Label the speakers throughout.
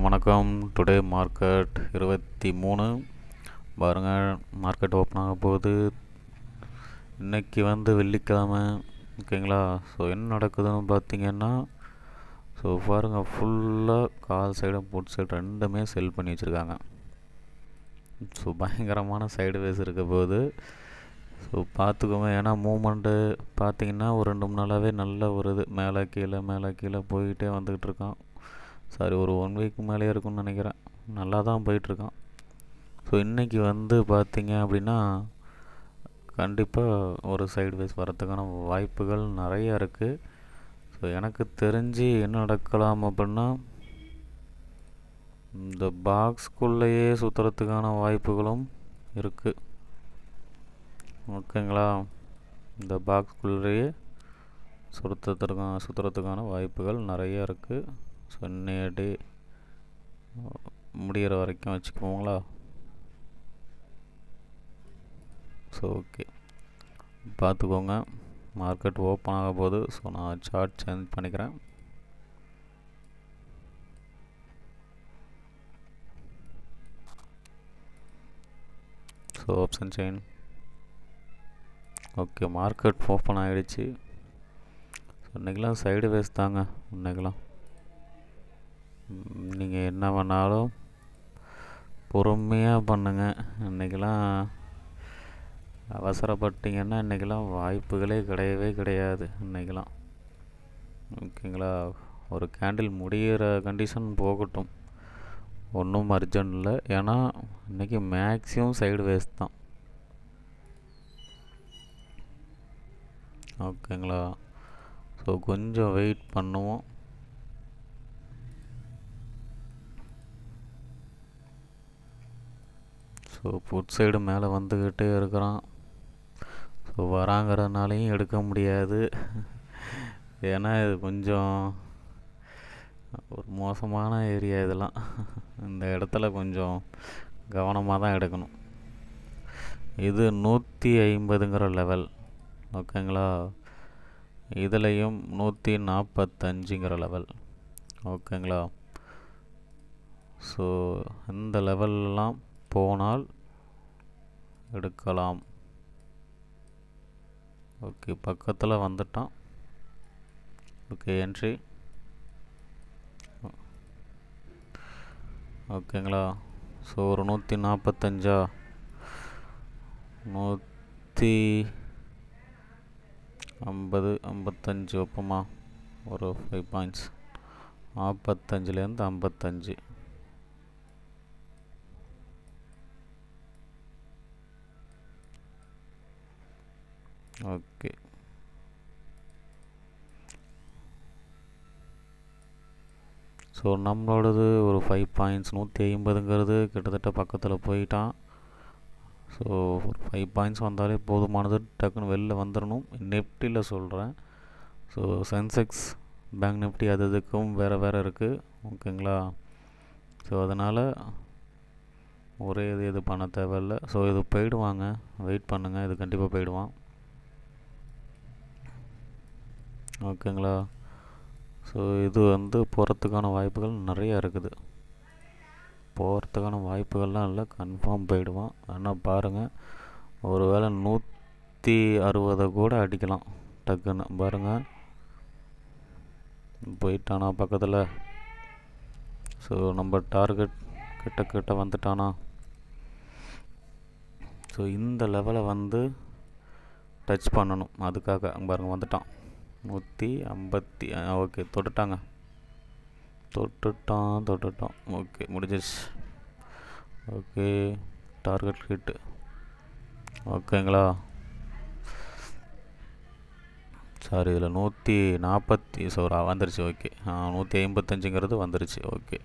Speaker 1: வணக்கம். Today market 23 பாருங்கள். Market open ஆக போகுது. இன்றைக்கி வெள்ளிக்கிழமை. ஓகேங்களா. ஸோ என்ன நடக்குதுன்னு பார்த்தீங்கன்னா, ஸோ பாருங்கள், ஃபுல்லாக கால் சைடும் புட் சைடு ரெண்டுமே செல் பண்ணி வச்சுருக்காங்க. ஸோ பயங்கரமான சைடு வேஸ் இருக்க போகுது. ஸோ பார்த்துக்கோங்க. ஏன்னா மூமெண்ட்டு பார்த்தீங்கன்னா ஒரு 2-3 நாளாகவே நல்ல ஒரு இது மேலே கீழே போய்கிட்டே வந்துக்கிட்டு இருக்கான். சாரி, ஒரு 1 வீக் மேலே இருக்குன்னு நினைக்கிறேன். நல்லா தான் போயிட்டுருக்கான். ஸோ இன்றைக்கி பார்த்தீங்க அப்படின்னா கண்டிப்பாக ஒரு சைடு வேஸ் வரத்துக்கான வாய்ப்புகள் நிறையா இருக்குது. ஸோ எனக்கு தெரிஞ்சு என்ன நடக்கலாம் அப்படின்னா, இந்த பாக்ஸ்குள்ளேயே சுற்றுறதுக்கான வாய்ப்புகளும் இருக்குது. ஓகேங்களா. இந்த பாக்ஸ்குள்ளேயே சுற்றுறதுக்கான வாய்ப்புகள் நிறையா இருக்குது. ஸோ இன்னைய டே முடிகிற வரைக்கும் வச்சுக்குவோங்களா. ஸோ ஓகே, பார்த்துக்கோங்க. மார்க்கெட் ஓப்பன் ஆக போகுது. ஸோ நான் சார்ட் சேஞ்ச் பண்ணிக்கிறேன். So option chain. Okay, market open ஆகிடுச்சு. ஸோ இன்றைக்கெலாம் சைடு வேஸ் தாங்க. இன்றைக்கெலாம் நீங்கள் என்ன பண்ணாலும் பொறுமையாக பண்ணுங்கள். இன்றைக்கெலாம் அவசரப்பட்டீங்கன்னா இன்றைக்கெலாம் வாய்ப்புகளே கிடையவே கிடையாது. இன்றைக்கெலாம் ஓகேங்களா. ஒரு கேண்டில் முடிகிற கண்டிஷன் போகட்டும், ஒன்றும் அர்ஜென்ட் இல்லை. ஏன்னா இன்றைக்கி மேக்ஸிமம் சைடு வேஸ் தான். ஓகேங்களா. ஸோ கொஞ்சம் வெயிட் பண்ணுவோம். ஸோ புட் சைடு மேலே வந்துக்கிட்டே இருக்கிறான். ஸோ வராங்கிறதுனாலையும் எடுக்க முடியாது. ஏன்னா இது கொஞ்சம் ஒரு மோசமான ஏரியா இதெல்லாம். இந்த இடத்துல கொஞ்சம் கவனமாக தான் எடுக்கணும். இது 150ங்கிற லெவல். ஓகேங்களா. இதுலேயும் 145ங்கிற லெவல். ஓகேங்களா. ஸோ இந்த லெவல்லாம் போனால் எடுக்கலாம். ஓகே, பக்கத்தில் வந்துட்டான். Okay, entry. ஓகேங்களா. ஸோ ஒரு 145 150 வைப்போமா. ஒரு 5 பாயிண்ட்ஸ் 45லேருந்து 55. ஓகே, ஸோ நம்மளோடது ஒரு 5 பாயிண்ட்ஸ் 150ங்கிறது கிட்டத்தட்ட பக்கத்தில் போயிட்டான். ஸோ ஒரு 5 பாயிண்ட்ஸ் வந்தாலே போதுமானது. டக்குன்னு வெளில வந்துடணும். நிஃப்டியில் சொல்கிறேன். ஸோ சென்செக்ஸ், பேங்க் நிஃப்டி அது இதுக்கும் வேறு இருக்குது. ஓகேங்களா. ஸோ அதனால் ஒரே இது பண்ண தேவையில்லை. ஸோ இது போயிடுவாங்க, வெயிட் பண்ணுங்கள். இது கண்டிப்பாக போயிடுவான். ஓகேங்களா. ஸோ இது போகிறதுக்கான வாய்ப்புகள் நிறையா இருக்குது. போகிறதுக்கான வாய்ப்புகள்லாம் இல்லை, கன்ஃபார்ம் போயிடுவான். ஆனால் பாருங்கள், ஒரு வேளை 160 கூட அடிக்கலாம் டக்குன்னு. பாருங்கள், போயிட்டானா பக்கத்தில். ஸோ நம்ம டார்கெட் கிட்ட வந்துட்டானா. ஸோ இந்த லெவலை டச் பண்ணணும். அதுக்காக பாருங்கள் வந்துட்டான். 150. ஓகே, தொட்டுட்டான். ஓகே, முடிஞ்சிருச்சு. Okay, target hit. ஓகேங்களா. சாரி, இதில் 140 வந்துருச்சு. ஓகே, 155ங்கிறது வந்துருச்சு. Okay,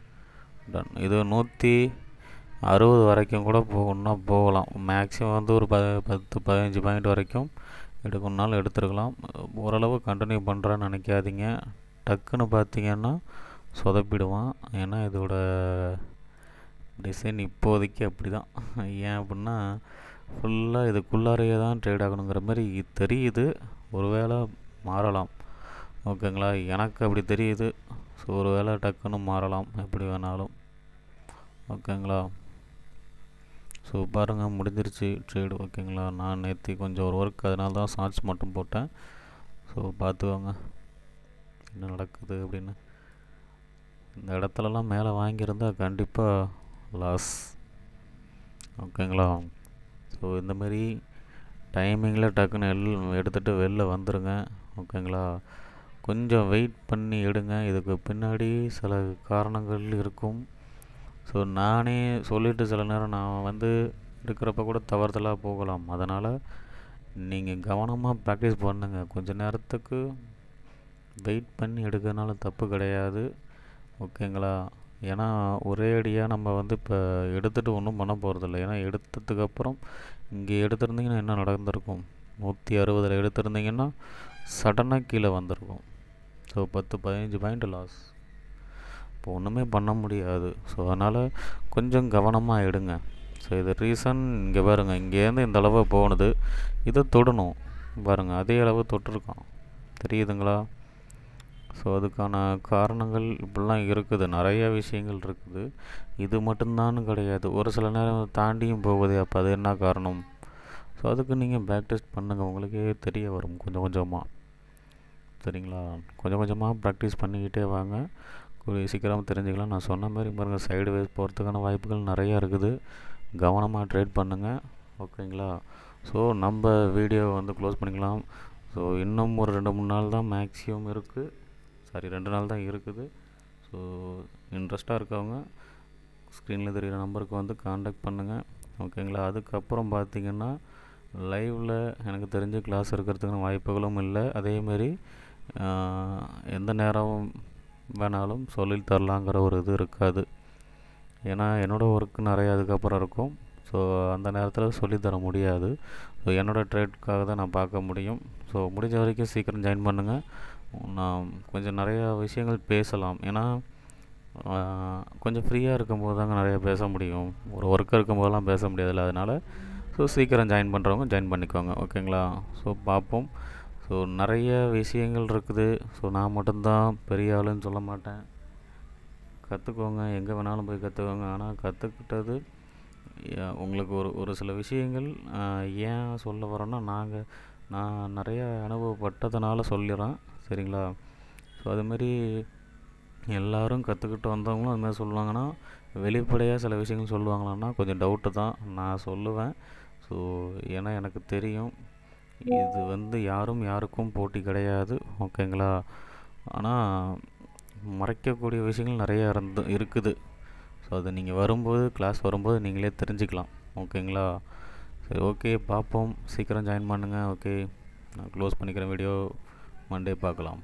Speaker 1: done. இது 160 வரைக்கும் கூட போகணுன்னா போகலாம். மேக்ஸிமம் ஒரு 10-15 பாயிண்ட் வரைக்கும் எடுக்கணுன்னாலும் எடுத்துருக்கலாம். ஓரளவு கண்டினியூ பண்ணுறான்னு நினைக்காதீங்க. டக்குன்னு பார்த்தீங்கன்னா சொதப்பிடுவான். ஏன்னா இதோட டிசைன் இப்போதைக்கு அப்படி தான். ஏன் அப்படின்னா ஃபுல்லாக இதுக்குள்ளாரையே தான் ட்ரேட் ஆகணுங்கிற மாதிரி தெரியுது. ஒருவேளை மாறலாம். ஓகேங்களா. எனக்கு அப்படி தெரியுது. ஸோ ஒரு வேளை டக்குன்னு மாறலாம், எப்படி வேணாலும். ஓகேங்களா. ஸோ பாருங்கள், முடிஞ்சிருச்சு ட்ரேடு. ஓகேங்களா. நான் நேற்று கொஞ்சம் ஒரு ஒர்க், அதனால தான் ஷார்ட்ஸ் மட்டும் போட்டேன். ஸோ பார்த்துக்கோங்க என்ன நடக்குது அப்படின்னு. இந்த இடத்துலலாம் மேலே வாங்கியிருந்தால் கண்டிப்பாக லாஸ். ஓகேங்களா. ஸோ இந்தமாரி டைமிங்கில் டக்குன்னு எடுத்துகிட்டு வெளில வந்துடுங்க. ஓகேங்களா. கொஞ்சம் வெயிட் பண்ணி எடுங்க. இதுக்கு பின்னாடி சில காரணங்கள் இருக்கும். ஸோ நானே சொல்லிவிட்டு சில நேரம் நான் வந்து எடுக்கிறப்ப கூட தவறுதலாக போகலாம். அதனால் நீங்கள் கவனமாக ப்ராக்டிஸ் பண்ணுங்கள். கொஞ்சம் நேரத்துக்கு வெயிட் பண்ணி எடுக்கிறதுனால தப்பு கிடையாது. ஓகேங்களா. ஏன்னா ஒரே அடியாக நம்ம வந்து இப்போ எடுத்துகிட்டு ஒன்றும் பண்ண போகிறதில்ல. ஏன்னா எடுத்ததுக்கப்புறம் இங்கே எடுத்திருந்தீங்கன்னா என்ன நடந்திருக்கும், 160 எடுத்திருந்தீங்கன்னா சடனாக கீழே வந்திருக்கும். So 10-15 point loss. இப்போ ஒன்றுமே பண்ண முடியாது. ஸோ அதனால் கொஞ்சம் கவனமாக எடுங்க. ஸோ இது ரீசன் இங்கே பாருங்கள், இங்கேருந்து இந்த அளவு போனது, இதை தொடணும் பாருங்கள், அதே அளவு தொட்டிருக்கான், தெரியுதுங்களா. ஸோ அதுக்கான காரணங்கள் இப்படிலாம் இருக்குது, நிறைய விஷயங்கள் இருக்குது. இது மட்டும்தான் கிடையாது, ஒரு சில நேரம் தாண்டியும் போகுது. அப்போ அது என்ன காரணம்? ஸோ அதுக்கு நீங்கள் பேக் டெஸ்ட் பண்ணுங்கள், உங்களுக்கே தெரிய வரும் கொஞ்சம் கொஞ்சமாக. சரிங்களா. கொஞ்சம் கொஞ்சமாக ப்ராக்டிஸ் பண்ணிக்கிட்டே வாங்க, சீக்கிரமாக தெரிஞ்சுக்கலாம். நான் சொன்ன மாதிரி பாருங்கள், சைடு வேஸ் போகிறதுக்கான வாய்ப்புகள் நிறையா இருக்குது. கவனமாக ட்ரேட் பண்ணுங்கள். ஓகேங்களா. ஸோ நம்ம வீடியோ வந்து க்ளோஸ் பண்ணிக்கலாம். ஸோ இன்னும் ஒரு 2-3 நாள் தான் மேக்ஸிமம் இருக்குது. 2 நாள் தான் இருக்குது. ஸோ இன்ட்ரெஸ்ட்டாக இருக்கவங்க ஸ்க்ரீனில் தெரிகிற நம்பருக்கு வந்து காண்டாக்ட் பண்ணுங்கள். ஓகேங்களா. அதுக்கப்புறம் பார்த்திங்கன்னா லைவில் எனக்கு தெரிஞ்ச கிளாஸ் இருக்கிறதுக்கான வாய்ப்புகளும் இல்லை. அதேமாரி எந்த நேரம் வேணாலும் சொல்லி தரலாங்கிற ஒரு இது இருக்காது. ஏன்னா என்னோடய ஒர்க் நிறையா அதுக்கப்புறம் இருக்கும். ஸோ அந்த நேரத்தில் சொல்லித்தர முடியாது. ஸோ என்னோடய ட்ரேட்காக தான் நான் பார்க்க முடியும். ஸோ முடிஞ்ச வரைக்கும் சீக்கிரம் ஜாயின் பண்ணுங்கள். நான் கொஞ்சம் நிறையா விஷயங்கள் பேசலாம். ஏன்னா கொஞ்சம் ஃப்ரீயாக இருக்கும்போது தாங்க நிறையா பேச முடியும். ஒரு ஒர்க் இருக்கும்போதெல்லாம் பேச முடியாதுல்ல. அதனால் ஸோ சீக்கிரம் ஜாயின் பண்ணுறவங்க ஜாயின் பண்ணிக்கோங்க. ஓகேங்களா. ஸோ பார்ப்போம். ஸோ நிறைய விஷயங்கள் இருக்குது. ஸோ நான் மட்டும்தான் பெரிய ஆளுன்னு சொல்ல மாட்டேன். கற்றுக்கோங்க, எங்கே வேணாலும் போய் கற்றுக்கோங்க. ஆனால் கற்றுக்கிட்டது உங்களுக்கு ஒரு சில விஷயங்கள் ஏன் சொல்ல வரோன்னா, நான் நிறையா அனுபவப்பட்டதுனால சொல்லிடுறேன். சரிங்களா. ஸோ அதுமாரி எல்லோரும் கற்றுக்கிட்டு வந்தவங்களும் அதுமாதிரி சொல்லுவாங்கன்னா, வெளிப்படையாக சில விஷயங்கள் சொல்லுவாங்களான்னா கொஞ்சம் டவுட்டு தான். நான் சொல்லுவேன். ஸோ ஏன்னா எனக்கு தெரியும், இது வந்து யாருக்கும் போட்டி கிடையாது. ஓகேங்களா. ஆனால் மறைக்கக்கூடிய விஷயங்கள் நிறையா இருக்குது. ஸோ அது நீங்கள் வரும்போது, கிளாஸ் வரும்போது நீங்களே தெரிஞ்சுக்கலாம். ஓகேங்களா. சரி, ஓகே, பார்ப்போம். சீக்கிரம் ஜாயின் பண்ணுங்கள். ஓகே, நான் க்ளோஸ் பண்ணிக்கிறேன் வீடியோ. மண்டே பார்க்கலாம்.